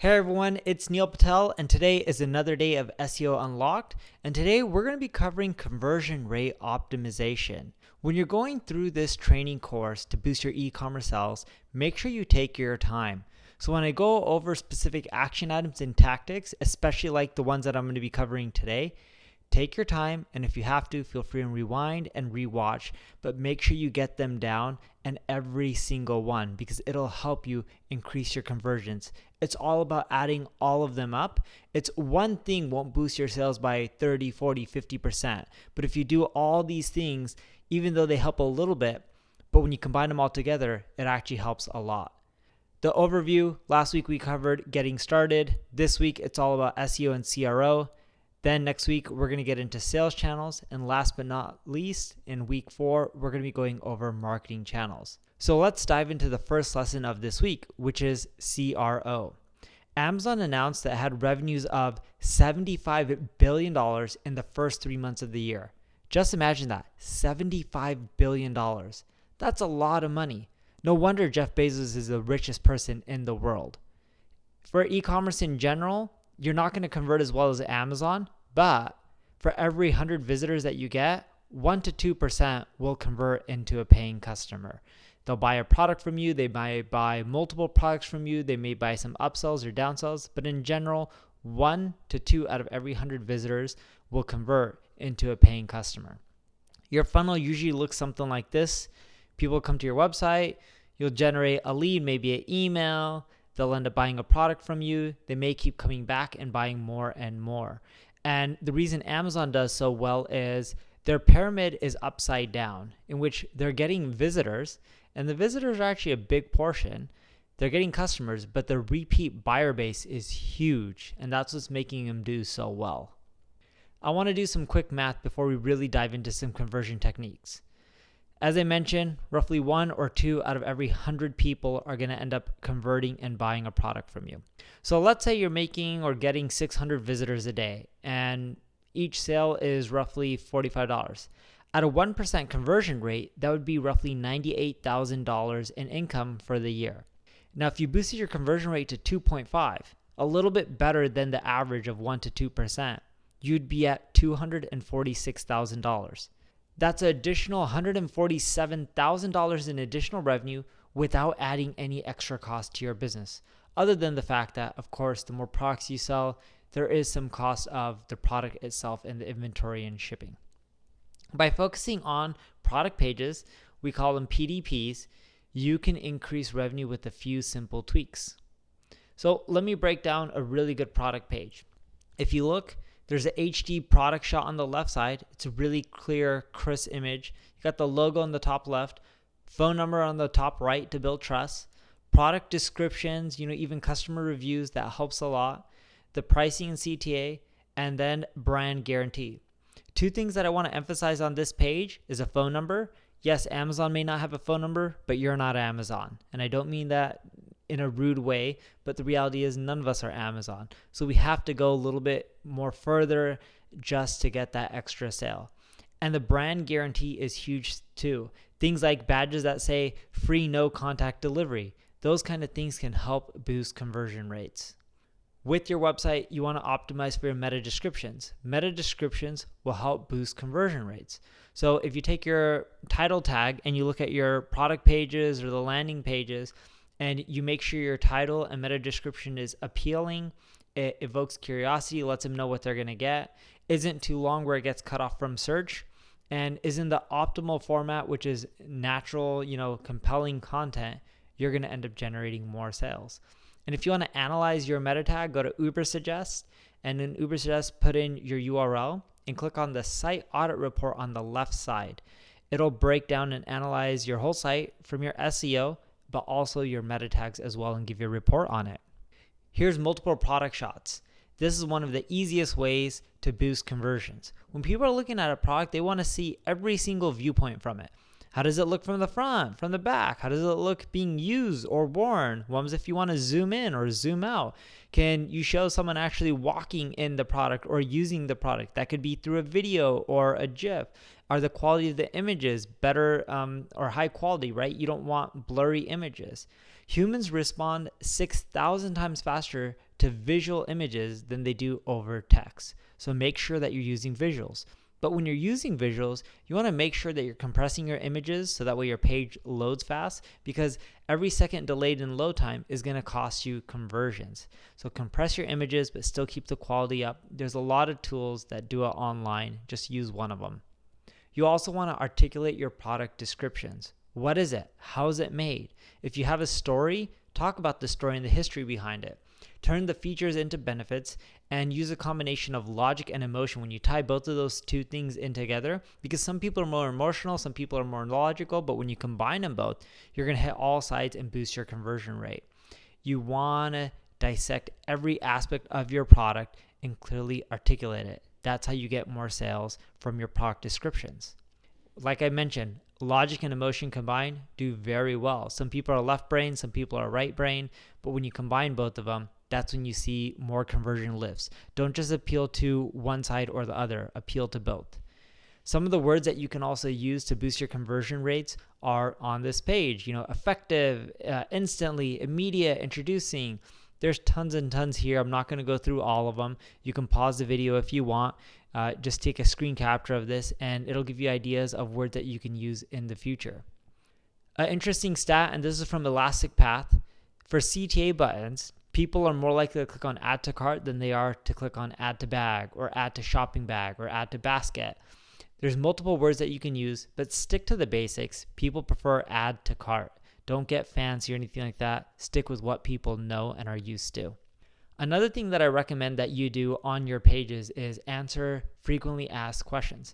Hey everyone, it's Neil Patel, and today is another day of SEO Unlocked, and today we're going to be covering conversion rate optimization. When you're going through this training course to boost your e-commerce sales, make sure you take your time. So when I go over specific action items and tactics, especially like the ones that I'm going to be covering today, take your time, and if you have to, feel free and rewind and rewatch, but make sure you get them down and every single one because it'll help you increase your conversions. It's all about adding all of them up. It's one thing won't boost your sales by 30, 40, 50%. But if you do all these things, even though they help a little bit, but when you combine them all together, it actually helps a lot. The overview, last week we covered getting started. This week it's all about SEO and CRO. Then next week, we're going to get into sales channels. And last but not least, in week 4, we're going to be going over marketing channels. So let's dive into the first lesson of this week, which is CRO. Amazon announced that it had revenues of $75 billion in the first 3 months of the year. Just imagine that, $75 billion. That's a lot of money. No wonder Jeff Bezos is the richest person in the world. For e-commerce in general, you're not going to convert as well as Amazon, but for every 100 visitors that you get, 1 to 2% will convert into a paying customer. They'll buy a product from you, they might buy multiple products from you, they may buy some upsells or downsells, but in general, 1 to 2 out of every 100 visitors will convert into a paying customer. Your funnel usually looks something like this. People come to your website, you'll generate a lead, maybe an email. They'll end up buying a product from you. They may keep coming back and buying more and more. And the reason Amazon does so well is their pyramid is upside down, in which they're getting visitors, and the visitors are actually a big portion. They're getting customers, but the repeat buyer base is huge, and that's what's making them do so well. I want to do some quick math before we really dive into some conversion techniques. As I mentioned, roughly 1 or 2 out of every 100 people are going to end up converting and buying a product from you. So let's say you're making or getting 600 visitors a day, and each sale is roughly $45. At a 1% conversion rate, that would be roughly $98,000 in income for the year. Now, if you boosted your conversion rate to 2.5, a little bit better than the average of 1 to 2%, you'd be at $246,000. That's an additional $147,000 in additional revenue without adding any extra cost to your business. Other than the fact that, of course, the more products you sell, there is some cost of the product itself and the inventory and shipping. By focusing on product pages, we call them PDPs, you can increase revenue with a few simple tweaks. So let me break down a really good product page. If you look, there's an HD product shot on the left side. It's a really clear, crisp image. You got the logo on the top left, phone number on the top right to build trust, product descriptions, even customer reviews, that helps a lot, the pricing and CTA, and then brand guarantee. 2 things that I want to emphasize on this page is a phone number. Yes, Amazon may not have a phone number, but you're not Amazon. And I don't mean that in a rude way, but the reality is none of us are Amazon. So we have to go a little bit more further just to get that extra sale. And the brand guarantee is huge too. Things like badges that say free no contact delivery. Those kind of things can help boost conversion rates. With your website, you want to optimize for your meta descriptions. Meta descriptions will help boost conversion rates. So if you take your title tag and you look at your product pages or the landing pages, and you make sure your title and meta description is appealing, it evokes curiosity, lets them know what they're going to get, isn't too long where it gets cut off from search, and is in the optimal format, which is natural, compelling content, you're going to end up generating more sales. And if you want to analyze your meta tag, go to Ubersuggest, and in Ubersuggest, put in your URL and click on the site audit report on the left side. It'll break down and analyze your whole site from your SEO, but also your meta tags as well, and give you a report on it. Here's multiple product shots. This is one of the easiest ways to boost conversions. When people are looking at a product, they want to see every single viewpoint from it. How does it look from the front, from the back? How does it look being used or worn? What if you want to zoom in or zoom out? Can you show someone actually walking in the product or using the product? That could be through a video or a GIF. Are the quality of the images better or high quality, right? You don't want blurry images. Humans respond 6,000 times faster to visual images than they do over text. So make sure that you're using visuals. But when you're using visuals, you want to make sure that you're compressing your images so that way your page loads fast, because every second delayed in load time is going to cost you conversions. So compress your images, but still keep the quality up. There's a lot of tools that do it online. Just use one of them. You also want to articulate your product descriptions. What is it? How is it made? If you have a story, talk about the story and the history behind it. Turn the features into benefits and use a combination of logic and emotion when you tie both of those two things in together, because some people are more emotional, some people are more logical, but when you combine them both, you're going to hit all sides and boost your conversion rate. You want to dissect every aspect of your product and clearly articulate it. That's how you get more sales from your product descriptions. Like I mentioned, logic and emotion combined do very well. Some people are left brain, some people are right brain, but when you combine both of them, that's when you see more conversion lifts. Don't just appeal to one side or the other, appeal to both. Some of the words that you can also use to boost your conversion rates are on this page. Effective, instantly, immediate, introducing. There's tons and tons here. I'm not going to go through all of them. You can pause the video if you want. Just take a screen capture of this and it'll give you ideas of words that you can use in the future. An interesting stat, and this is from ElasticPath, for CTA buttons, people are more likely to click on add to cart than they are to click on add to bag or add to shopping bag or add to basket. There's multiple words that you can use, but stick to the basics. People prefer add to cart. Don't get fancy or anything like that. Stick with what people know and are used to. Another thing that I recommend that you do on your pages is answer frequently asked questions.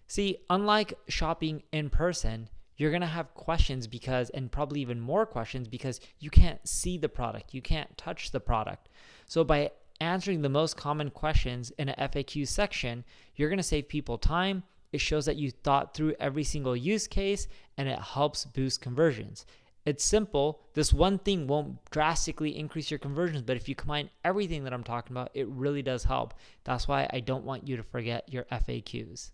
See, unlike shopping in person, you're going to have questions and probably even more questions because you can't see the product. You can't touch the product. So by answering the most common questions in an FAQ section, you're going to save people time. It shows that you thought through every single use case and it helps boost conversions. It's simple. This one thing won't drastically increase your conversions, but if you combine everything that I'm talking about, it really does help. That's why I don't want you to forget your FAQs.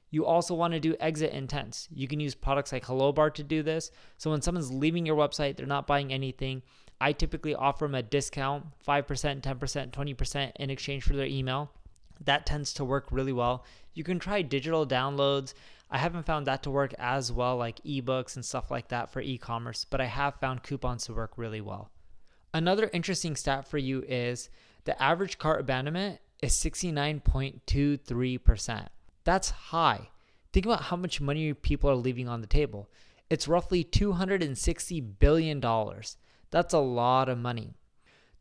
You also want to do exit intents. You can use products like HelloBar to do this. So when someone's leaving your website, they're not buying anything, I typically offer them a discount, 5%, 10%, 20% in exchange for their email. That tends to work really well. You can try digital downloads. I haven't found that to work as well, like ebooks and stuff like that for e-commerce, but I have found coupons to work really well. Another interesting stat for you is the average cart abandonment is 69.23%. That's high. Think about how much money people are leaving on the table. It's roughly $260 billion. That's a lot of money.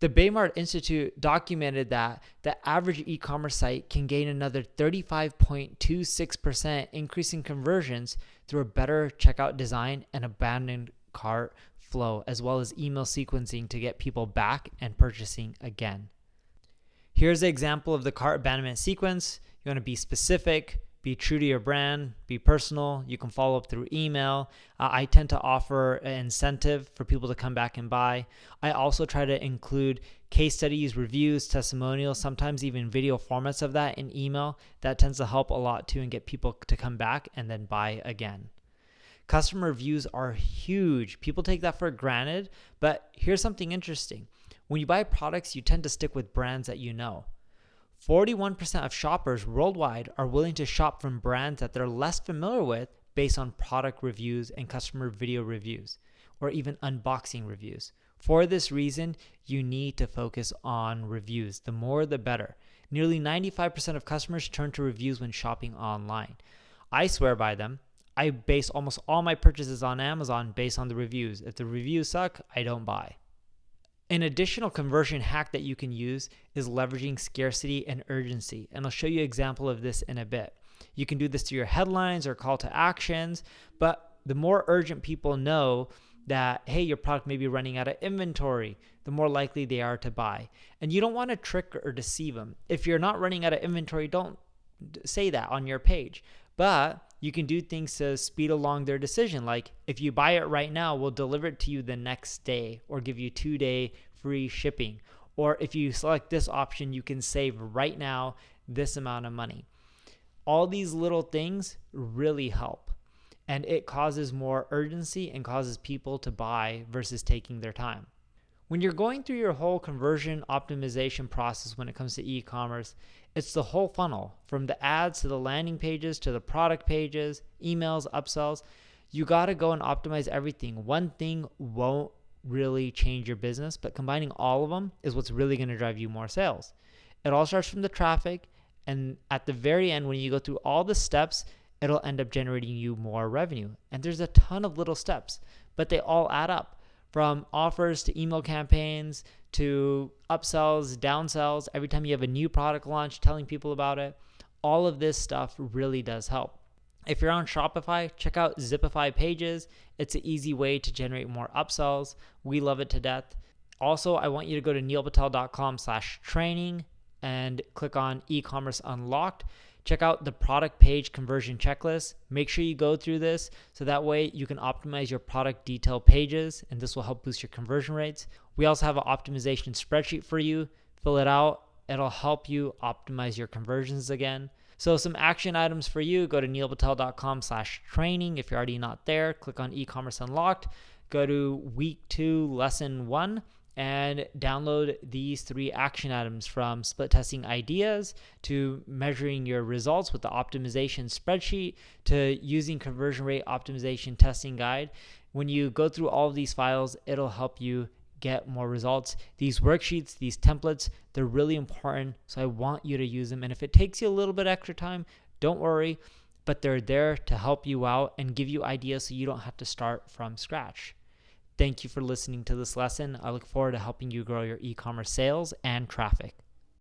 The Baymart Institute documented that the average e-commerce site can gain another 35.26% increase in conversions through a better checkout design and abandoned cart flow, as well as email sequencing to get people back and purchasing again. Here's an example of the cart abandonment sequence. You want to be specific, be true to your brand, be personal. You can follow up through email. I tend to offer an incentive for people to come back and buy. I also try to include case studies, reviews, testimonials, sometimes even video formats of that in email. That tends to help a lot too and get people to come back and then buy again. Customer reviews are huge. People take that for granted, but here's something interesting. When you buy products, you tend to stick with brands that you know. 41% of shoppers worldwide are willing to shop from brands that they're less familiar with based on product reviews and customer video reviews, or even unboxing reviews. For this reason, you need to focus on reviews. The more, the better. Nearly 95% of customers turn to reviews when shopping online. I swear by them. I base almost all my purchases on Amazon based on the reviews. If the reviews suck, I don't buy. An additional conversion hack that you can use is leveraging scarcity and urgency, and I'll show you an example of this in a bit. You can do this through your headlines or call to actions, but the more urgent people know that, hey, your product may be running out of inventory, the more likely they are to buy. And you don't want to trick or deceive them. If you're not running out of inventory, don't say that on your page. But you can do things to speed along their decision. Like if you buy it right now, we'll deliver it to you the next day or give you 2-day free shipping. Or if you select this option, you can save right now this amount of money. All these little things really help. and it causes more urgency and causes people to buy versus taking their time. When you're going through your whole conversion optimization process when it comes to e-commerce, it's the whole funnel, from the ads to the landing pages to the product pages, emails, upsells. You got to go and optimize everything. One thing won't really change your business, but combining all of them is what's really going to drive you more sales. It all starts from the traffic, and at the very end, when you go through all the steps, it'll end up generating you more revenue. And there's a ton of little steps, but they all add up. From offers to email campaigns to upsells, downsells, every time you have a new product launch, telling people about it, all of this stuff really does help. If you're on Shopify, check out Zipify Pages. It's an easy way to generate more upsells. We love it to death. Also, I want you to go to neilpatel.com/training and click on e-commerce unlocked. Check out the product page conversion checklist. Make sure you go through this so that way you can optimize your product detail pages, and this will help boost your conversion rates. We also have an optimization spreadsheet for you. Fill it out. It'll help you optimize your conversions again. So some action items for you: go to neilpatel.com/training. If you're already not there, click on e-commerce unlocked. Go to week 2, lesson 1. And download these 3 action items, from split testing ideas to measuring your results with the optimization spreadsheet to using conversion rate optimization testing guide. When you go through all of these files, it'll help you get more results. These worksheets, these templates, they're really important, so I want you to use them. And if it takes you a little bit extra time, don't worry, but they're there to help you out and give you ideas so you don't have to start from scratch. Thank you for listening to this lesson. I look forward to helping you grow your e-commerce sales and traffic.